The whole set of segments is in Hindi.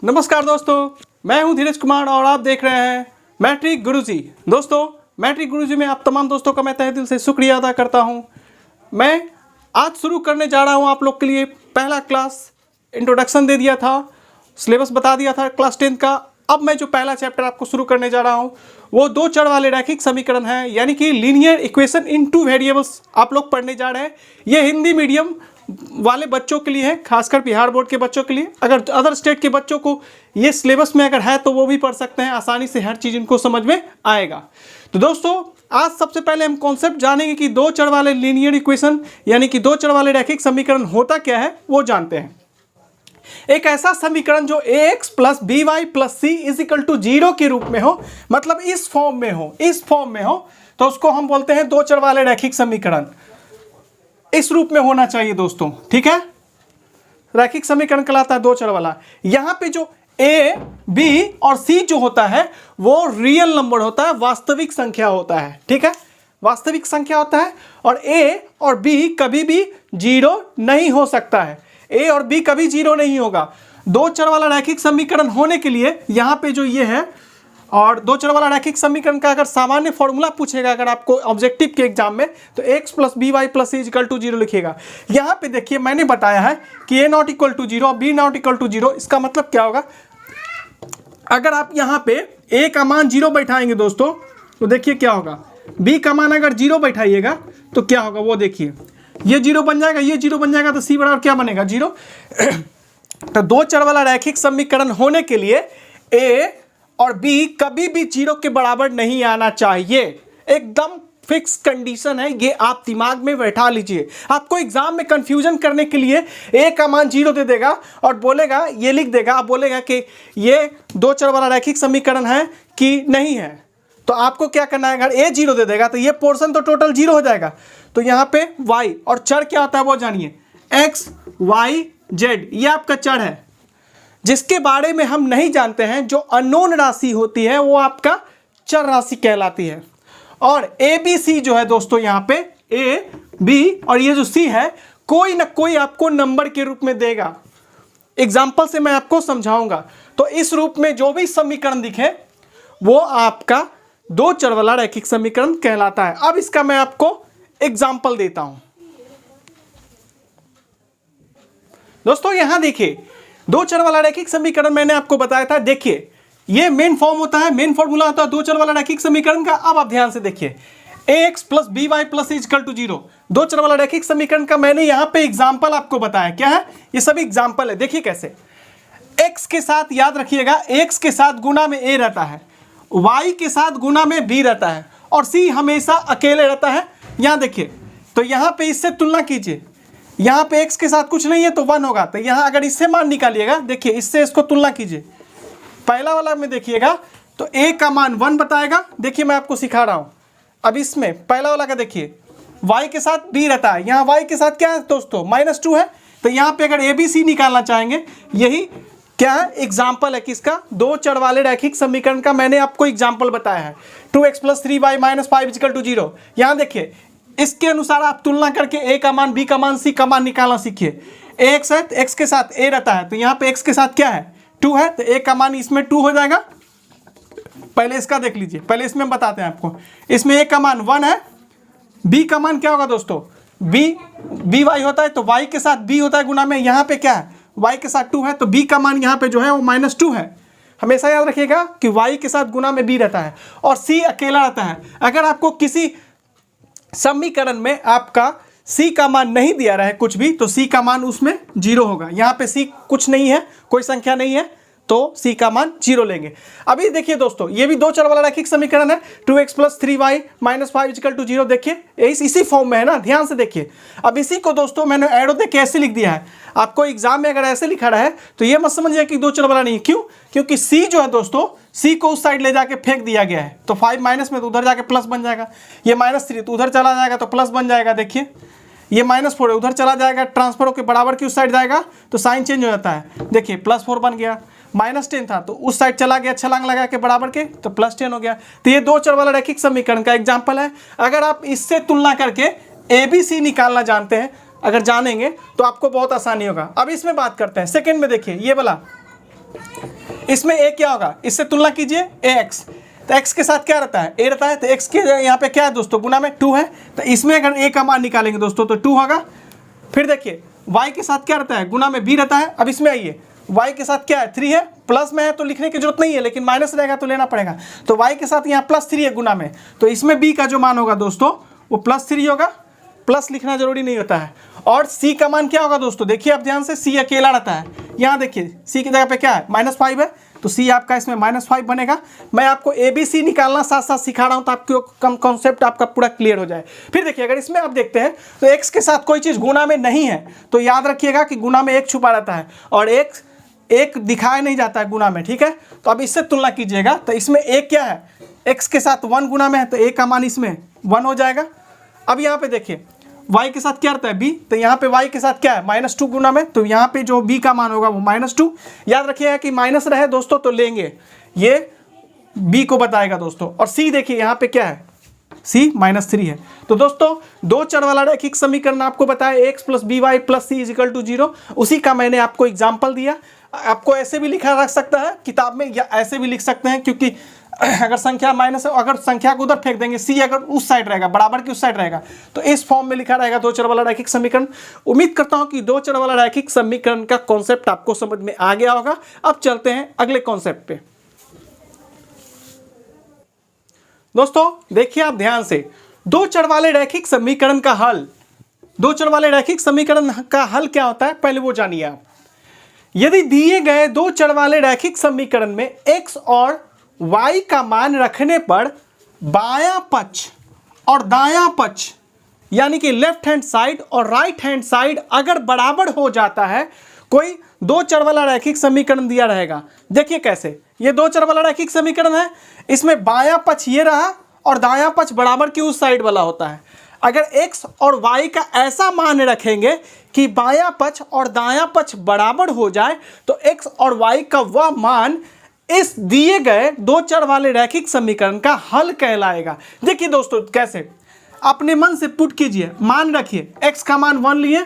नमस्कार दोस्तों, मैं हूं धीरज कुमार और आप देख रहे हैं मैट्रिक गुरुजी। दोस्तों, मैट्रिक गुरुजी में आप तमाम दोस्तों का मैं तहे दिल से शुक्रिया अदा करता हूं। मैं आज शुरू करने जा रहा हूं आप लोग के लिए पहला क्लास। इंट्रोडक्शन दे दिया था, सिलेबस बता दिया था क्लास 10 का। अब मैं जो पहला चैप्टर आपको शुरू करने जा रहा हूं वो दो चर वाले रैखिक समीकरण है, यानी कि linear equation in two variables आप लोग पढ़ने जा रहे हैं। ये हिंदी मीडियम वाले बच्चों के लिए है, खासकर बिहार बोर्ड के बच्चों के लिए। अगर अदर स्टेट के बच्चों को ये सिलेबस में अगर है तो वो भी पढ़ सकते हैं, आसानी से हर चीज़ इनको समझ में आएगा। तो दोस्तों, आज सबसे पहले हम कॉन्सेप्ट जानेंगे कि दो चर वाले लीनियर इक्वेशन यानी कि दो चर वाले रैखिक समीकरण होता क्या है वो जानते हैं। एक ऐसा समीकरण जो ax plus B Y plus c is equal to 0 के रूप में हो, मतलब इस फॉर्म में हो, तो उसको हम बोलते हैं दो चर वाले रैखिक समीकरण। इस रूप में होना चाहिए दोस्तों, ठीक है। रैखिक समीकरण कहलाता है दो चर वाला। यहां पे जो a, b और c जो होता है वो रियल नंबर होता है, वास्तविक संख्या होता है, ठीक है। वास्तविक संख्या होता है और a और b कभी भी 0 नहीं हो सकता है। a और b कभी 0 नहीं होगा। दो चर वाला रैखिक समीकरण होने के लिए यहां पे जो ये है, और दो चर वाला रैखिक समीकरण का अगर सामान्य फॉर्मूला पूछेगा अगर आपको ऑब्जेक्टिव के एग्जाम में, तो x plus B Y plus c equal to 0 लिखिएगा। यहाँ पे देखिए मैंने बताया है कि a नॉट इक्वल टू 0 और b नॉट इक्वल टू 0। इसका मतलब क्या होगा, अगर आप यहाँ पे a का मान 0 बैठाएंगे दोस्तों तो देखिए क्या होगा, b का मान अगर 0 बैठाइएगा तो क्या होगा वो देखिए, ये 0 बन जाएगा, ये 0 बन जाएगा, तो c बराबर क्या बनेगा 0। तो दो चर वाला रैखिक समीकरण होने के लिए a और b कभी भी 0 के बराबर नहीं आना चाहिए। एकदम फिक्स कंडीशन है, ये आप दिमाग में बैठा लीजिए। आपको एग्जाम में कंफ्यूजन करने के लिए a का मान 0 दे देगा और बोलेगा, ये लिख देगा, आप बोलेगा कि ये दो चर वाला रैखिक समीकरण है कि नहीं है। तो आपको क्या करना है, अगर a 0 दे देगा तो ये पोर्शन तो टोटल 0 हो जाएगा। तो यहाँ पे y और चर क्या होता है वो जानिए, x y z ये आपका चर है जिसके बारे में हम नहीं जानते हैं। जो अननोन राशि होती है वो आपका चर राशि कहलाती है। और ए बी सी जो है दोस्तों, यहाँ पे ए बी और ये जो सी है कोई ना कोई आपको नंबर के रूप में देगा। एग्जाम्पल से मैं आपको समझाऊंगा। तो इस रूप में जो भी समीकरण दिखे वो आपका दो चर वाला रैखिक समीकरण कहलाता है। अब इसका मैं आपको एग्जाम्पल देता हूं। दोस्तों यहां देखिए, दो चर वाला रैखिक समीकरण मैंने आपको बताया था। देखिए ये मेन फॉर्म होता है, मेन फॉर्मूला होता है दो चर वाला रैखिक समीकरण का। अब आप ध्यान से देखिए, ax plus B Y plus equal to 0 दो चर वाला रैखिक समीकरण का मैंने यहां पे एग्जांपल आपको बताया। क्या है, ये सभी एग्जांपल है। देखिए कैसे, x के साथ याद रखिएगा, x के साथ गुना में a रहता है, y के साथ गुना में b रहता है और c हमेशा अकेले रहता है। यहां देखिए, तो यहां पे इससे तुलना कीजिए, यहाँ पे x के साथ कुछ नहीं है तो 1 होगा। तो यहाँ अगर इससे मान निकालिएगा, देखिए इससे इसको तुलना कीजिए, पहला वाला में देखिएगा तो a का मान 1 बताएगा। देखिए मैं आपको सिखा रहा हूँ। अब इसमें पहला वाला का देखिए, y के साथ b रहता है, यहाँ y के साथ क्या है दोस्तों -2 है। तो यहाँ पे अगर a b c निकालना चाहेंगे, यही क्या है एग्जाम्पल है किसका, दो चर वाले रैखिक समीकरण का मैंने आपको एग्जाम्पल बताया है। 2x plus 3y minus 5 equal to 0। यहाँ देखिए इसके अनुसार आप तुलना करके a का मान, b का मान, c का मान निकालना सीखिए। x है, x के साथ a रहता है, तो यहाँ पे x के साथ क्या है 2 है, तो a का मान इसमें 2 हो जाएगा। पहले इसका देख लीजिए, पहले इसमें बताते हैं आपको। इसमें a का मान 1 है, b का मान क्या होगा दोस्तों, b y होता है तो y के साथ b होता है गुना में। यहाँ पे क्या है, y के साथ 2 है तो b का मान यहाँ पे जो है वो -2 है। हमेशा याद रखिएगा कि y के साथ गुना में b रहता है और c अकेला रहता है। अगर आपको किसी समीकरण में आपका c का मान नहीं दिया रहा है कुछ भी, तो c का मान उसमें 0 होगा। यहाँ पे c कुछ नहीं है, कोई संख्या नहीं है, तो c का मान 0 लेंगे। अभी देखिए दोस्तों, ये भी दो चर वाला रैखिक समीकरण है। 2x plus 3y minus 5 equal to 0। देखिए इसी फॉर्म में है ना, ध्यान से देखिए। अब इसी को दोस्तों मैंने एरो देख के ऐसे लिख दिया है। आपको एग्जाम में अगर ऐसे लिखा रहा है तो ये मत समझिए कि दो चर वाला नहीं। क्यों, क्योंकि c जो है दोस्तों, c को उस साइड ले जाके फेंक दिया गया है। तो 5 माइनस में तो उधर जाके प्लस बन जाएगा, ये -3 तो उधर चला जाएगा तो प्लस बन जाएगा। देखिए ये -4 है, उधर चला जाएगा, ट्रांसफर होकर बराबर की उस साइड जाएगा तो साइन चेंज हो जाता है। देखिए +4 बन गया, -10 था तो उस साइड चला गया, छलांग लगा के बराबर के, तो +10 हो गया। तो ये दो चर वाला रैखिक समीकरण का एग्जाम्पल है। अगर आप इससे तुलना करके ए बी सी निकालना जानते हैं, अगर जानेंगे तो आपको बहुत आसानी होगा। अब इसमें बात करते हैं सेकंड में। देखिए ये वाला इसमें ए क्या होगा, इससे तुलना कीजिए ए एक्स, तो x के साथ क्या रहता है, a रहता है, तो x के यहाँ पे क्या है दोस्तों, गुना में 2 है, तो इसमें अगर a का मान निकालेंगे दोस्तों तो 2 होगा। फिर देखिए y के साथ क्या रहता है, गुना में b रहता है। अब इसमें आइए y के साथ क्या है, 3 है, प्लस में है तो लिखने की जरूरत नहीं है, लेकिन माइनस रहेगा तो लेना पड़ेगा। तो y के साथ यहाँ +3 है गुना में, तो इसमें b का जो मान होगा दोस्तों वो +3 होगा, प्लस लिखना जरूरी नहीं होता है। और c का मान क्या होगा दोस्तों, देखिए आप ध्यान से, c अकेला रहता है, यहाँ देखिए c की जगह पे क्या है -5 है, तो c आपका इसमें -5 बनेगा। मैं आपको ABC निकालना साथ साथ सिखा रहा हूँ तो आपको कम कॉन्सेप्ट आपका पूरा क्लियर हो जाए। फिर देखिए अगर इसमें आप देखते हैं तो x के साथ कोई चीज़ गुना में नहीं है तो याद रखिएगा कि गुना में 1 छुपा रहता है और एक दिखाया नहीं जाता है गुना में, ठीक है। तो अब इससे तुलना कीजिएगा, तो इसमें एक क्या है, x के साथ 1 गुना में है तो a का मान इसमें 1 हो जाएगा। अब यहाँ पे देखिए y के साथ क्या रहता है b, तो यहाँ पे y के साथ क्या है -2 गुना में, तो यहाँ पे जो b का मान होगा वो -2। याद रखिएगा कि माइनस रहे दोस्तों तो लेंगे, ये b को बताएगा दोस्तों। और c देखिए यहाँ पे क्या है, c -3 है। तो दोस्तों दो चर वाला रैखिक समीकरण आपको बताया x + by + c = 0, उसी का मैंने आपको एग्जाम्पल दिया। आपको ऐसे भी लिखा रख सकता है किताब में या ऐसे भी लिख सकते हैं, क्योंकि अगर संख्या माइनस है, अगर संख्या को उधर फेंक देंगे, सी अगर उस साइड रहेगा, बराबर की उस साइड रहेगा, तो इस फॉर्म में लिखा रहेगा दो चर वाला रैखिक समीकरण। उम्मीद करता हूं कि दो चर वाला रैखिक समीकरण का कॉन्सेप्ट आपको समझ में आ गया होगा। अब चलते हैं अगले कॉन्सेप्ट पे। दोस्तों देखिए आप ध्यान से, दो चर वाले रैखिक समीकरण का हल, दो चर वाले रैखिक समीकरण का हल क्या होता है पहले वो जानिए आप। यदि दिए गए दो चर वाले रैखिक समीकरण में x और y का मान रखने पर बायां पक्ष और दायां पक्ष यानी कि लेफ्ट हैंड साइड और राइट हैंड साइड अगर बराबर हो जाता है, कोई दो चर वाला रैखिक समीकरण दिया रहेगा। देखिए कैसे, ये दो चर वाला रैखिक समीकरण है, इसमें बायां पक्ष ये रहा और दायां पक्ष बराबर की उस साइड वाला होता है। अगर x और y का ऐसा मान रखेंगे कि बायां पक्ष और दायां पक्ष बराबर हो जाए, तो x और y का वह मान इस दिए गए दो चर वाले रैखिक समीकरण का हल कहलाएगा। देखिए दोस्तों कैसे, अपने मन से पुट कीजिए, मान रखिए x का मान 1 लिए,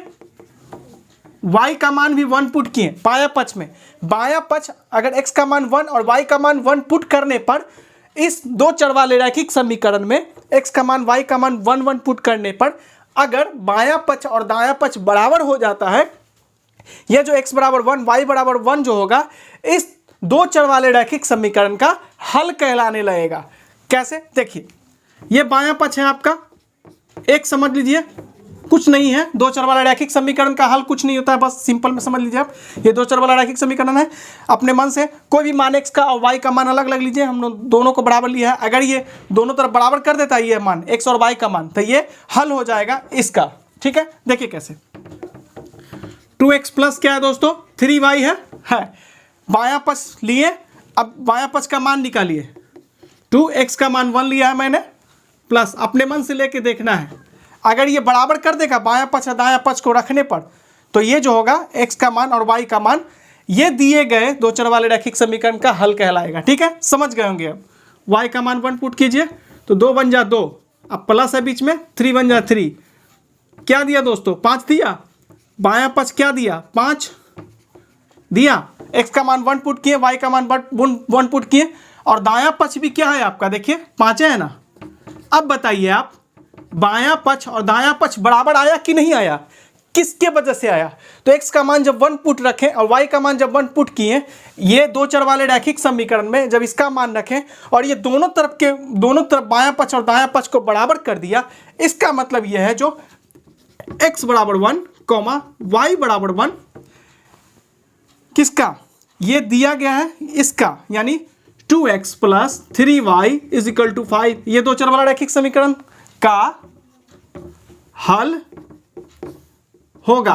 y का मान भी 1 पुट किए बायां पक्ष में। बायां पक्ष अगर x का मान 1 और y का मान 1 पुट करने पर, इस दो चर वाले रैखिक समीकरण में x का मान y का मान 1 1 पुट करने पर अगर बायां पक्ष और दायां पक्ष बराबर हो जाता है, यह जो x बराबर 1 y बराबर 1 जो होगा, इस दो चर वाले रैखिक समीकरण का हल कहलाने लगेगा। कैसे, देखिए ये बायां पक्ष है आपका, एक समझ लीजिए कुछ नहीं है, दो चर वाला रैखिक समीकरण का हल कुछ नहीं होता है, बस सिंपल में समझ लीजिए आप, ये दो चर वाला रैखिक समीकरण है। अपने मन से कोई भी मान x का और y का मान अलग अलग लीजिए, हम दोनों को बराबर लिया है। अगर ये दोनों तरफ बराबर कर देता है ये मान x और y का मान, तो ये हल हो जाएगा इसका, ठीक है। देखिए कैसे, 2x प्लस क्या है दोस्तों 3y है। बायां पक्ष लिए, अब बायां पक्ष का मान निकालिए, 2x का मान 1 लिया है मैंने, प्लस अपने मन से लेके देखना है। अगर ये बराबर कर देगा बायां पक्ष और दायां पक्ष को रखने पर, तो ये जो होगा x का मान और y का मान, ये दिए गए दो चर वाले रैखिक समीकरण का हल कहलाएगा, ठीक है। समझ गए होंगे। अब y का मान 1 पुट कीजिए, तो 2 बन जा 2, अब प्लस है बीच में, 3 बन जा 3, क्या दिया दोस्तों 5 दिया, बायां पक्ष क्या दिया 5 दिया, x का मान 1 पुट किए, y का मान 1 पुट किए, और दायां पक्ष भी क्या है आपका, देखिए 5 है ना। अब बताइए आप, बायां पक्ष और दायां पक्ष बराबर आया कि नहीं आया, किसके वजह से आया, तो x का मान जब 1 पुट रखें और y का मान जब 1 पुट किए, ये दो चर वाले रैखिक समीकरण में जब इसका मान रखें और ये दोनों तरफ बायां पक्ष और दायां पक्ष को बराबर कर दिया, इसका मतलब यह है जो x बराबर 1, y बराबर 1 किसका, ये दिया गया है इसका, यानी 2x प्लस 3y = 5, ये दो चर वाला रैखिक समीकरण का हल होगा।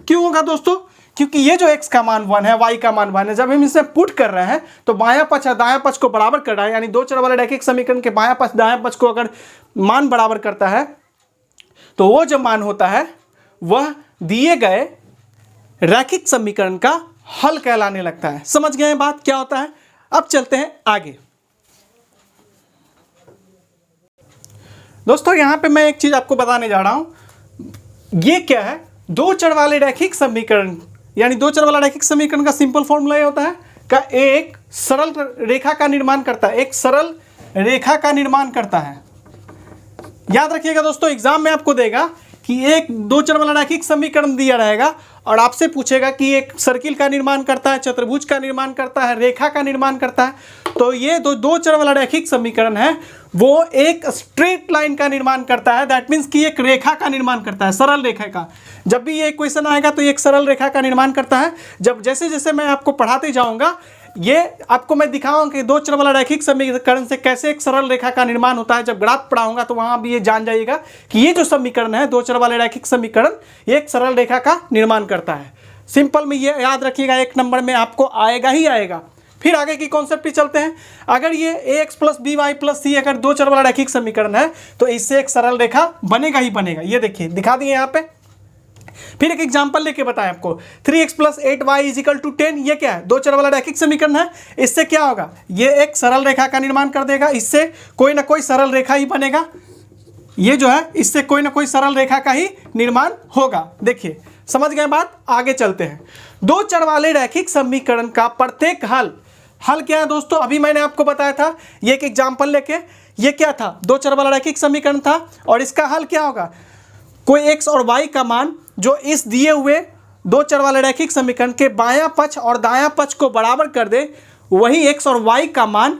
क्यों होगा दोस्तों, क्योंकि ये जो x का मान 1 है, y का मान 1 है, जब हम इसे पुट कर रहे हैं तो बायां पक्ष और दायां पक्ष को बराबर कर रहा है, यानी दो चर वाले रैखिक समीकरण के बायां पक्ष दायां पक्ष को अगर मान बराबर करता है, तो वो जो मान होता है वह दिए गए रैखिक समीकरण का हल कहलाने लगता है। समझ गए बात क्या होता है। अब चलते हैं आगे। दोस्तों यहां पे मैं एक चीज आपको बताने जा रहा हूं, ये क्या है, दो चर वाले रैखिक समीकरण, यानी दो चर वाला रैखिक समीकरण का सिंपल फॉर्मूला ये होता है, का एक सरल रेखा का निर्माण करता है, एक सरल रेखा का निर्माण करता है। याद रखिएगा दोस्तों, एग्जाम में आपको देगा कि एक दो चर वाला रैखिक समीकरण दिया रहेगा और आपसे पूछेगा कि एक सर्किल का निर्माण करता है, चतुर्भुज का निर्माण करता है, रेखा का निर्माण करता है। तो ये दो चर वाला रैखिक समीकरण है, वो एक स्ट्रेट लाइन का निर्माण करता है। दैट मीन्स कि एक रेखा का निर्माण करता है, सरल रेखा का। जब भी ये क्वेश्चन आएगा तो एक सरल रेखा का निर्माण करता है। जब जैसे जैसे मैं आपको पढ़ाते जाऊंगा, ये आपको मैं दिखाऊंगा कि दो चर वाला रैखिक समीकरण से कैसे एक सरल रेखा का निर्माण होता है। जब ग्राफ पढ़ाऊंगा तो वहां भी ये जान जाइएगा कि ये जो समीकरण है, दो चर वाले रैखिक समीकरण, ये एक सरल रेखा का निर्माण करता है। सिंपल में ये याद रखिएगा, एक नंबर में आपको आएगा ही आएगा। फिर आगे की कॉन्सेप्ट पे चलते हैं। अगर ये ax plus B Y plus C अगर दो चर वाला रैखिक समीकरण है तो इससे एक सरल रेखा बनेगा ही बनेगा। ये देखिए दिखा दिए यहाँ पे। फिर एक एग्जांपल लेके बताएं आपको, 3x plus 8y is equal to 10, ये क्या है? दो चर वाला रैखिक समीकरण है। इससे क्या होगा? ये एक सरल रेखा का निर्माण कर देगा, इससे कोई ना कोई सरल रेखा ही बनेगा। ये जो है इससे कोई ना कोई सरल रेखा का ही निर्माण होगा। देखिए समझ गए बात, आगे चलते हैं। दो चर वाले रैखिक समीकरण का प्रत्येक हल क्या है दोस्तों? अभी मैंने आपको बताया था, ये एक एग्जाम्पल लेके, ये क्या था? दो चर वाला रैखिक समीकरण था और इसका हल क्या होगा? कोई x और y का मान जो इस दिए हुए दो चर वाले रैखिक समीकरण के बायां पक्ष और दायां पक्ष को बराबर कर दे, वही x और y का मान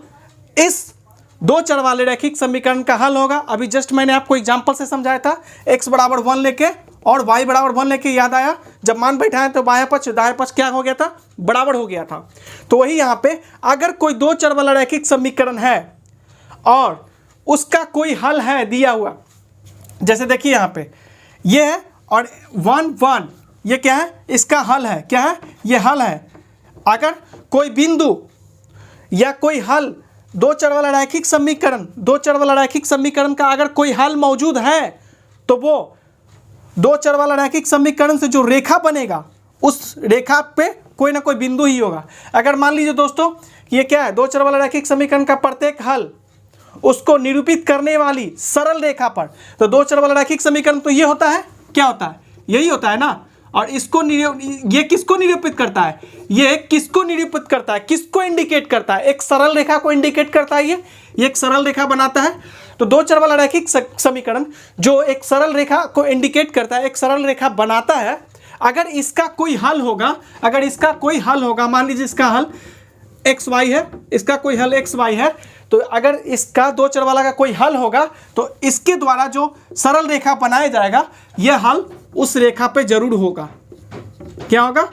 इस दो चर वाले रैखिक समीकरण का हल होगा। अभी जस्ट मैंने आपको एग्जांपल से समझाया था, x बराबर 1 लेके और y बराबर 1 लेके, याद आया? जब मान बैठाए तो बायां पक्ष दायां पक्ष क्या हो गया था? बराबर हो गया था। तो वही यहाँ पे अगर कोई दो चर वाला रैखिक समीकरण है और उसका कोई हल है दिया हुआ, जैसे देखिए यहाँ पे ये है और 1 1, ये क्या है? इसका हल है। क्या है? ये हल है। अगर कोई बिंदु या कोई हल दो चर वाला रैखिक समीकरण, दो चर वाला रैखिक समीकरण का अगर कोई हल मौजूद है तो वो दो चर वाला रैखिक समीकरण से जो रेखा बनेगा उस रेखा पे कोई ना कोई बिंदु ही होगा। अगर मान लीजिए दोस्तों ये क्या है? दो चर वाला रैखिक समीकरण का प्रत्येक हल उसको निरूपित करने वाली सरल रेखा पर, तो दो चर वाला रैखिक समीकरण तो ये होता है, क्या होता है? यही होता है ना। और इसको ये किसको निरूपित करता है? ये किसको निरूपित करता है? किसको इंडिकेट करता है? एक सरल रेखा को इंडिकेट करता है। ये एक सरल रेखा बनाता है। तो दो चर वाला रैखिक समीकरण जो एक सरल रेखा को इंडिकेट करता है, एक सरल रेखा बनाता है, अगर इसका कोई हल होगा, अगर इसका कोई हल होगा, मान लीजिए इसका हल एक्स वाई है, इसका कोई हल एक्स वाई है, तो अगर इसका दो चर वाला का कोई हल होगा तो इसके द्वारा जो सरल रेखा बनाया जाएगा यह हल उस रेखा पे जरूर होगा। क्या होगा?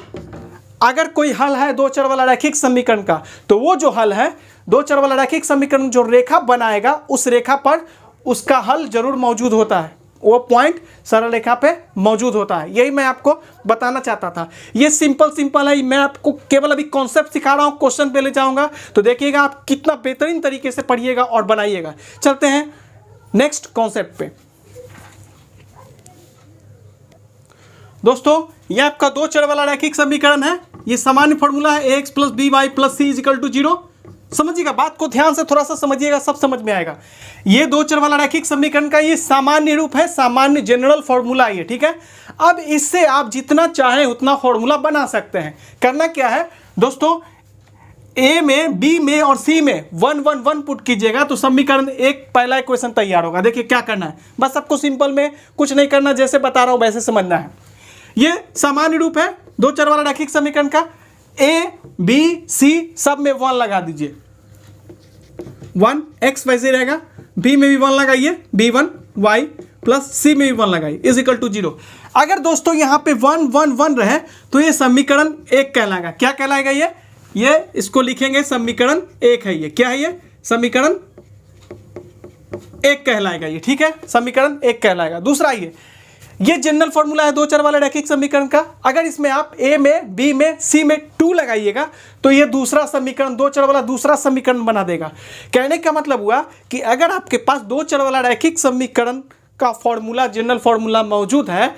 अगर कोई हल है दो चर वाला रैखिक समीकरण का, तो वो जो हल है दो चर वाला रैखिक समीकरण जो रेखा बनाएगा उस रेखा पर उसका हल जरूर मौजूद होता है, वो पॉइंट सरल रेखा पे मौजूद होता है। यही मैं आपको बताना चाहता था। ये सिंपल है, मैं आपको केवल अभी कॉन्सेप्ट सिखा रहा हूँ, क्वेश्चन पे ले जाऊंगा तो देखिएगा आप कितना बेहतरीन तरीके से पढ़िएगा और बनाइएगा। चलते हैं नेक्स्ट कॉन्सेप्ट पे। दोस्तों ये आपका दो चर वाला रैखिक समीकरण है, ये सामान्य फॉर्मूला है ax plus B Y plus c is equal to 0। समझिएगा बात को, ध्यान से थोड़ा सा समझिएगा, सब समझ में आएगा। ये दो चर वाला रैखिक समीकरण का ये सामान्य रूप है, सामान्य जनरल फॉर्मूला है, ठीक है। अब इससे आप जितना चाहें उतना फॉर्मूला बना सकते हैं। करना क्या है दोस्तों, ए में, बी में और सी में 1 1 1 पुट कीजिएगा तो समीकरण एक पहला इक्वेशन तैयार होगा। देखिए क्या करना है, बस आपको सिंपल में कुछ नहीं करना, जैसे बता रहा हूं वैसे समझना है। ये सामान्य रूप है दो चर वाला रैखिक समीकरण का, ए बी सी सब में 1 लगा दीजिए। 1 x वैसे रहेगा, b में भी 1 लगाइए, b1 y प्लस c में भी 1 लगाइए इज इक्वल टू 0। अगर दोस्तों यहाँ पे 1 1 1 रहे तो ये समीकरण एक कहलाएगा। क्या कहलाएगा? ये इसको लिखेंगे समीकरण एक है। ये क्या है? ये समीकरण एक कहलाएगा ये, ठीक है, समीकरण एक कहलाएगा। दूसरा ये जनरल फॉर्मूला है दो चर वाले रैखिक समीकरण का। अगर इसमें आप a में, b में, c में 2 लगाइएगा तो ये दूसरा समीकरण, दो चर वाला दूसरा समीकरण बना देगा। कहने का मतलब हुआ कि अगर आपके पास दो चर वाला रैखिक समीकरण का फॉर्मूला, जनरल फॉर्मूला मौजूद है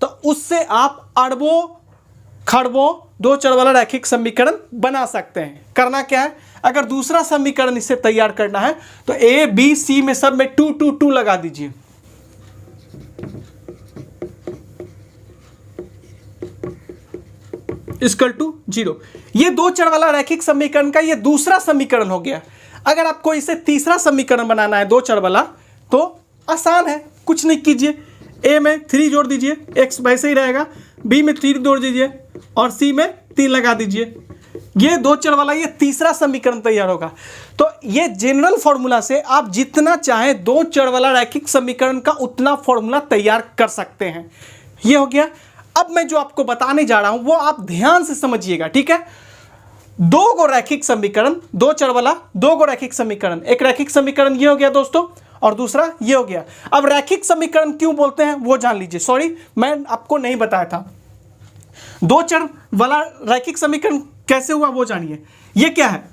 तो उससे आप अरबों खरबों दो चर वाला रैखिक समीकरण बना सकते हैं। करना क्या है, अगर दूसरा समीकरण इससे तैयार करना है तो a b c में सब में 2 2 2 लगा दीजिए। Equal to 0। ये दो चर वाला रैखिक समीकरण का ये दूसरा समीकरण हो गया। अगर आपको इसे तीसरा समीकरण बनाना है दो चर वाला तो आसान है, कुछ नहीं कीजिए, ए में 3 जोड़ दीजिए, एक्स वैसे ही रहेगा, बी में 3 जोड़ दीजिए और सी में 3 लगा दीजिए। ये दो चर वाला ये तीसरा समीकरण तैयार होगा। तो ये जनरल फॉर्मूला से आप जितना चाहें दो चर वाला रैखिक समीकरण का उतना फॉर्मूला तैयार कर सकते हैं। ये हो गया। अब मैं जो आपको बताने जा रहा हूं वो आप ध्यान से समझिएगा, ठीक है। दो गो रैखिक समीकरण, दो चर वाला दो गो रैखिक समीकरण, एक रैखिक समीकरण ये हो गया दोस्तों और दूसरा ये हो गया। अब रैखिक समीकरण क्यों बोलते हैं वो जान लीजिए। सॉरी मैं आपको नहीं बताया था। दो चर वाला रैखिक समीकरण कैसे हुआ वो जानिए। ये क्या है,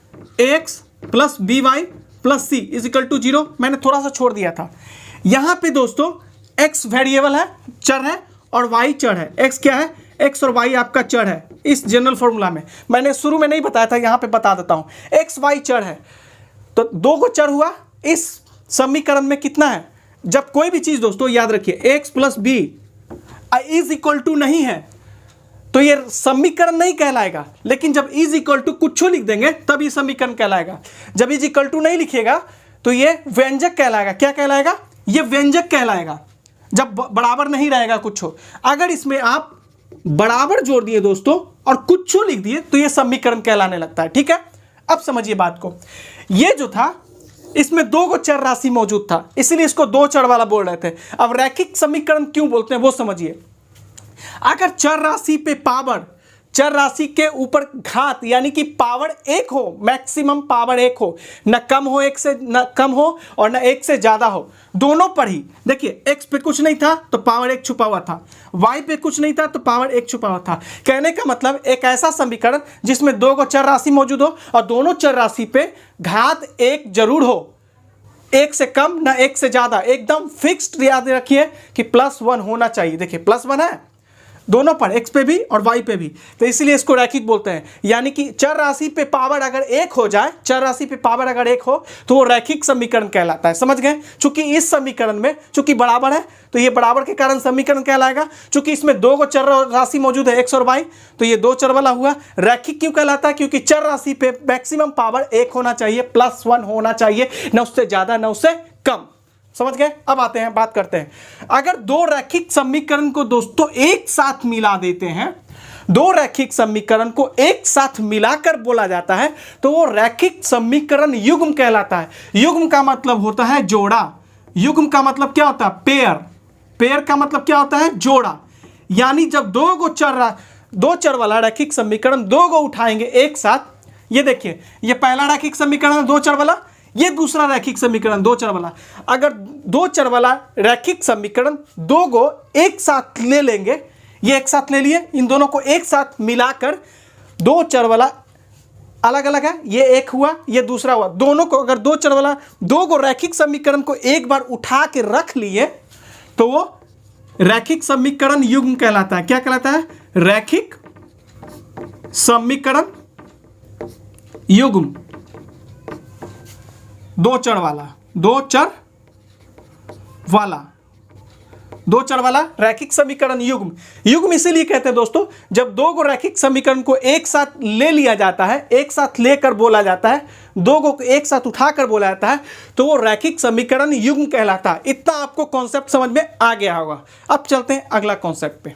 ax plus B Y plus c is equal to 0। मैंने थोड़ा सा छोड़ दिया था। यहां पे दोस्तों x वेरिएबल है, चर है, और y चर है। x क्या है, x और y आपका चर है इस जनरल फॉर्मूला में। मैंने शुरू में नहीं बताया था, यहां पे बता देता हूं। x y चर है तो दो को चर हुआ। इस समीकरण में कितना है, जब कोई भी चीज दोस्तों याद रखिए x plus b is equal to नहीं है तो ये समीकरण नहीं कहलाएगा। लेकिन जब इज इक्वल टू कुछ लिख देंगे तब ये समीकरण कहलाएगा। जब इज इक्वल टू नहीं लिखिएगा तो ये व्यंजक कहलाएगा। क्या कहलाएगा, ये व्यंजक कहलाएगा। जब बराबर नहीं रहेगा कुछ। अगर इसमें आप बराबर जोड़ दिए दोस्तों और कुछ लिख दिए तो ये समीकरण कहलाने लगता है, ठीक है। अब समझिए बात को। ये जो था इसमें दो को चर राशि मौजूद था, इसलिए इसको दो चर वाला बोल रहे थे। अब रैखिक समीकरण क्यों बोलते हैं वो समझिए। अगर चर राशि पे पावर, चर राशि के ऊपर घात यानी कि पावर 1 हो, मैक्सिमम पावर 1 हो, न कम हो, एक से न कम हो और न एक से ज्यादा हो, दोनों पर ही। देखिए x पे कुछ नहीं था तो पावर 1 छुपा हुआ था, y पे कुछ नहीं था तो पावर 1 छुपा हुआ था। कहने का मतलब एक ऐसा समीकरण जिसमें दो को चर राशि मौजूद हो और दोनों चर राशि पे घात 1 जरूर हो, एक से कम ना एक से ज्यादा, एकदम फिक्स्ड। याद रखिए कि +1 होना चाहिए। देखिए +1 है दोनों पर, x पे भी और y पे भी, तो इसलिए इसको रैखिक बोलते हैं। यानी कि चर राशि पे पावर अगर 1 हो जाए, चर राशि पे पावर अगर 1 हो तो वो रैखिक समीकरण कहलाता है। समझ गए। चूंकि इस समीकरण में चूंकि बराबर है तो ये बराबर के कारण समीकरण कहलाएगा। चूंकि इसमें दो को चर राशि मौजूद है x और y तो ये दो चर वाला हुआ। रैखिक क्यों कहलाता है, क्योंकि चर राशि पे मैक्सिमम पावर 1 होना चाहिए, +1 होना चाहिए, न उससे ज्यादा न उससे कम। समझ गए। अब आते हैं, बात करते हैं। अगर दो रैखिक समीकरण को दोस्तों एक साथ मिला देते हैं, दो रैखिक समीकरण को एक साथ मिलाकर बोला जाता है तो वो रैखिक समीकरण युग्म कहलाता है। युग्म का मतलब होता है जोड़ा। युग्म का मतलब क्या होता है, पेयर। पेयर का मतलब क्या होता है, जोड़ा। यानी जब दो चर वाला रैखिक समीकरण दो को उठाएंगे एक साथ। ये देखिए ये पहला रैखिक समीकरण दो चर वाला, ये दूसरा रैखिक समीकरण दो चर वाला। अगर दो चर वाला रैखिक समीकरण दो को एक साथ ले लेंगे, ये एक साथ ले लिए, इन दोनों को एक साथ मिलाकर दो चर वाला अलग अलग है, ये एक हुआ ये दूसरा हुआ, दोनों को अगर दो चर वाला दो को रैखिक समीकरण को एक बार उठा के रख लिए तो वो रैखिक समीकरण युग्म कहलाता है। क्या कहलाता है, रैखिक समीकरण युग्म। दो चर वाला रैखिक समीकरण युग्म। युग्म इसीलिए कहते हैं दोस्तों जब दो को रैखिक समीकरण को एक साथ ले लिया जाता है, एक साथ लेकर बोला जाता है, दो को एक साथ उठाकर बोला जाता है तो वो रैखिक समीकरण युग्म कहलाता है। इतना आपको कॉन्सेप्ट समझ में आ गया होगा। अब चलते हैं अगला कॉन्सेप्ट पे।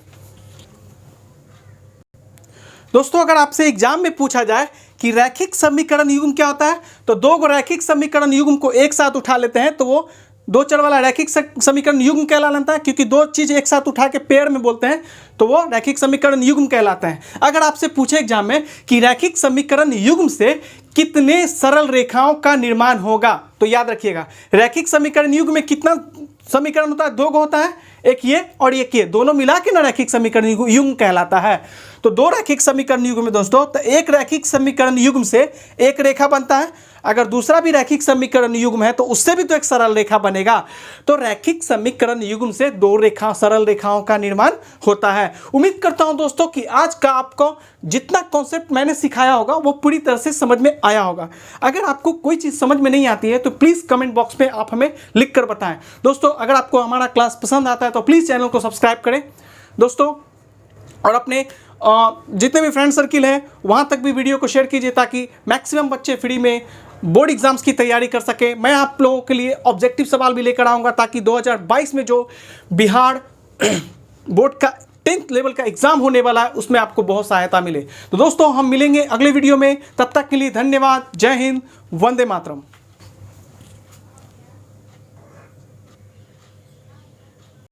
दोस्तों अगर आपसे एग्जाम में पूछा जाए कि रैखिक समीकरण युग्म क्या होता है तो दो को रैखिक समीकरण युग्म को एक साथ उठा लेते हैं तो वो दो चर वाला रैखिक समीकरण युग्म कहलाता है। क्योंकि दो चीज एक साथ उठा के पेयर में बोलते हैं तो वो रैखिक समीकरण युग्म कहलाता है। अगर आपसे पूछे एग्जाम में कि रैखिक समीकरण युग्म से कितने सरल रेखाओं का निर्माण होगा तो याद रखिएगा रैखिक समीकरण युग्म में कितना समीकरण होता है, दो को होता है, एक ये और एक ये, दोनों मिला के ना रैखिक समीकरण युग्म कहलाता है। तो दो रैखिक समीकरण युग्म में दोस्तों तो एक रैखिक समीकरण युग्म से एक रेखा बनता है, अगर दूसरा भी रैखिक समीकरण युग्म है तो उससे भी तो एक सरल रेखा बनेगा। तो रैखिक समीकरण युग्म से दो सरल रेखाओं का निर्माण होता है। उम्मीद करता हूं दोस्तों कि आज का आपको जितना कॉन्सेप्ट मैंने सिखाया होगा वो पूरी तरह से समझ में आया होगा। अगर आपको कोई चीज़ समझ में नहीं आती है तो प्लीज़ कमेंट बॉक्स में आप हमें लिख कर बताएं। दोस्तों अगर आपको हमारा क्लास पसंद आता है तो प्लीज़ चैनल को सब्सक्राइब करें दोस्तों, और अपने जितने भी फ्रेंड सर्किल हैं वहाँ तक भी वीडियो को शेयर कीजिए ताकि मैक्सिमम बच्चे फ्री में बोर्ड एग्जाम्स की तैयारी कर सके। मैं आप लोगों के लिए ऑब्जेक्टिव सवाल भी लेकर आऊँगा ताकि 2022 में जो बिहार बोर्ड का 10th लेवल का एग्जाम होने वाला है उसमें आपको बहुत सहायता मिले। तो दोस्तों हम मिलेंगे अगले वीडियो में, तब तक के लिए धन्यवाद। जय हिंद, वंदे मातरम।